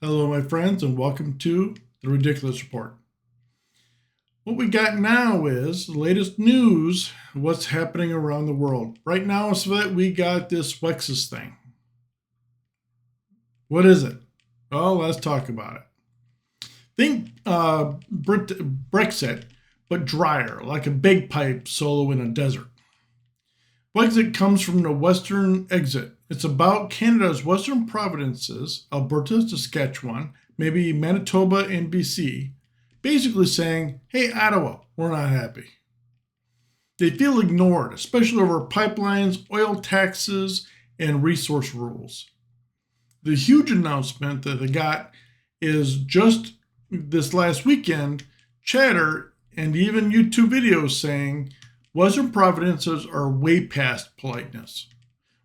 Hello, my friends, and welcome to the Ridiculous Report. What we got now is the latest news of what's happening around the world. Right now, we got this Wexit thing. What is it? Well, let's talk about it. Think Brexit, but drier, like a bagpipe solo in a desert. Wexit comes from the Western Exit. It's about Canada's western provinces, Alberta, Saskatchewan, maybe Manitoba, and BC, basically saying, hey, Ottawa, we're not happy. They feel ignored, especially over pipelines, oil taxes, and resource rules. The huge announcement that they got is just this last weekend, chatter and even YouTube videos saying Western provinces are way past politeness.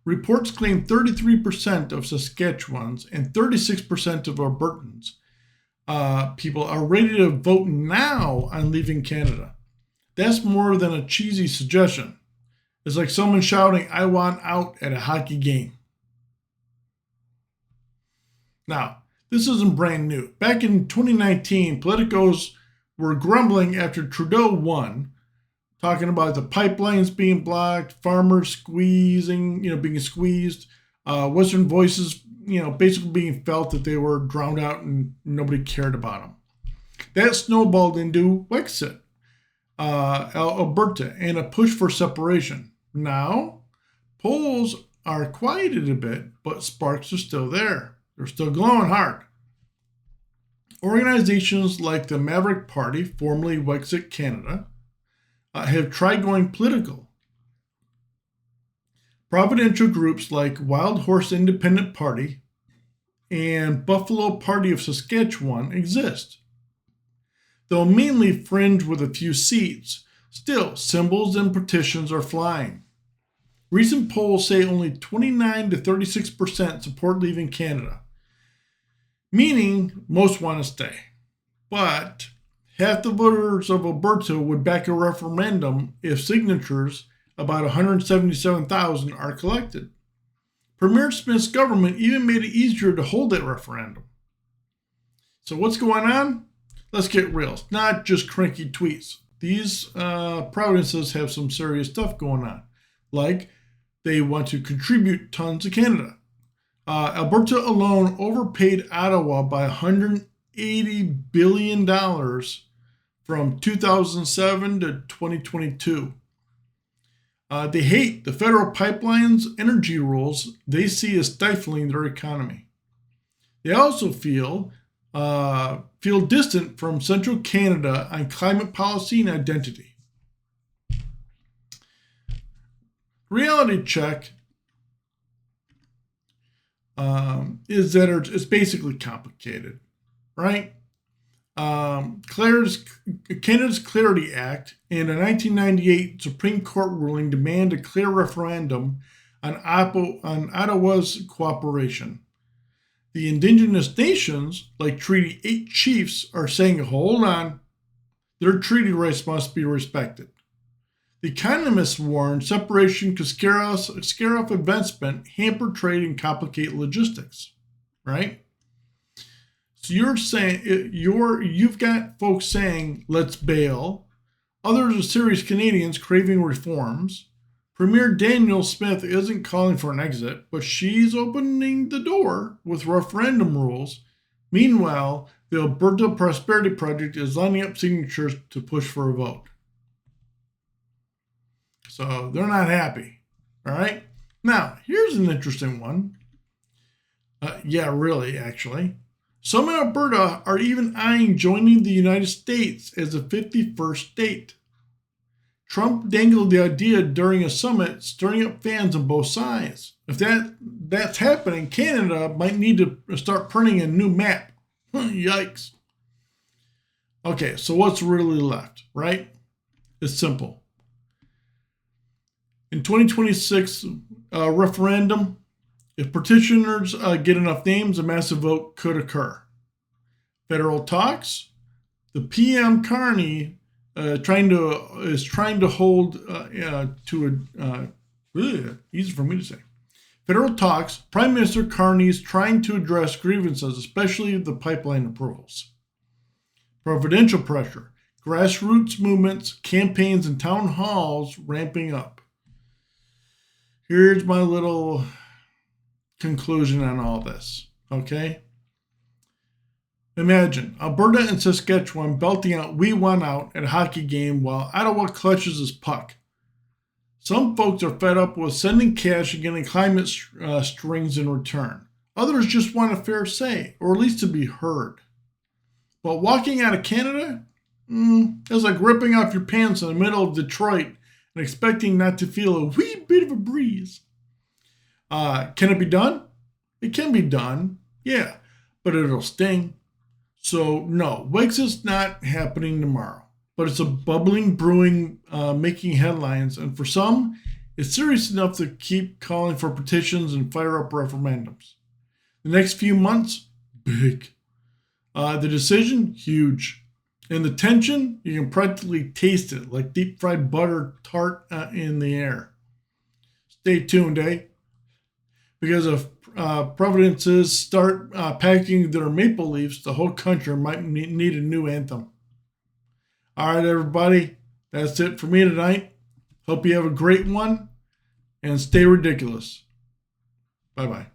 Reports claim 33% of Saskatchewans and 36% of Albertans people are ready to vote now on leaving Canada. That's more than a cheesy suggestion. It's like someone shouting, I want out at a hockey game. Now, this isn't brand new. Back in 2019, politicos were grumbling after Trudeau won, talking about the pipelines being blocked, farmers being squeezed, Western voices, basically being felt that they were drowned out and nobody cared about them. That snowballed into Wexit, Alberta, and a push for separation. Now, polls are quieted a bit, but sparks are still there. They're still glowing hard. Organizations like the Maverick Party, formerly Wexit Canada, have tried going political. Providential groups like Wild Horse Independent Party and Buffalo Party of Saskatchewan exist. Though mainly fringe with a few seats, still symbols and petitions are flying. Recent polls say only 29 to 36% support leaving Canada, meaning most want to stay. But half the voters of Alberta would back a referendum if signatures, about 177,000, are collected. Premier Smith's government even made it easier to hold that referendum. So what's going on? Let's get real. It's not just cranky tweets. These provinces have some serious stuff going on. Like they want to contribute tons to Canada. Alberta alone overpaid Ottawa by $180 billion from 2007 to 2022. They hate the federal pipelines energy rules they see as stifling their economy. They also feel distant from central Canada on climate policy and identity. Reality check is that it's basically complicated, right? Canada's Clarity Act and a 1998 Supreme Court ruling demand a clear referendum on Ottawa's cooperation. The Indigenous nations, like Treaty 8 chiefs, are saying, hold on, their treaty rights must be respected. The economists warn separation could scare off advancement, hamper trade, and complicate logistics, right? So you're saying you've got folks saying let's bail. Others are serious Canadians craving reforms. Premier Danielle Smith isn't calling for an exit, but she's opening the door with referendum rules. Meanwhile, the Alberta Prosperity Project is lining up signatures to push for a vote. So they're not happy. All right. Now, here's an interesting one. Really, actually. Some in Alberta are even eyeing joining the United States as a 51st state. Trump dangled the idea during a summit, stirring up fans on both sides. If that's happening, Canada might need to start printing a new map. Yikes. Okay, so what's really left, right? It's simple. In 2026 referendum, if petitioners get enough names, a massive vote could occur. Federal talks, the PM Carney is trying to hold easy for me to say. Federal talks, Prime Minister Carney's trying to address grievances, especially the pipeline approvals. Providential pressure, grassroots movements, campaigns, and town halls ramping up. Here's my little conclusion on all this, okay? Imagine Alberta and Saskatchewan belting out "We Want Out" at a hockey game while Ottawa clutches his puck. Some folks are fed up with sending cash and getting climate strings in return. Others just want a fair say, or at least to be heard. But walking out of Canada is like ripping off your pants in the middle of Detroit and expecting not to feel a wee bit of a breeze. Can it be done? It can be done, yeah, but it'll sting. So no, Wexit's not happening tomorrow, but it's a bubbling, brewing, making headlines, and for some, it's serious enough to keep calling for petitions and fire up referendums. The next few months, big. The decision, huge. And the tension, you can practically taste it like deep fried butter tart in the air. Stay tuned, eh? Because if provinces start packing their maple leaves, the whole country might need a new anthem. All right, everybody, that's it for me tonight. Hope you have a great one, and stay ridiculous. Bye-bye.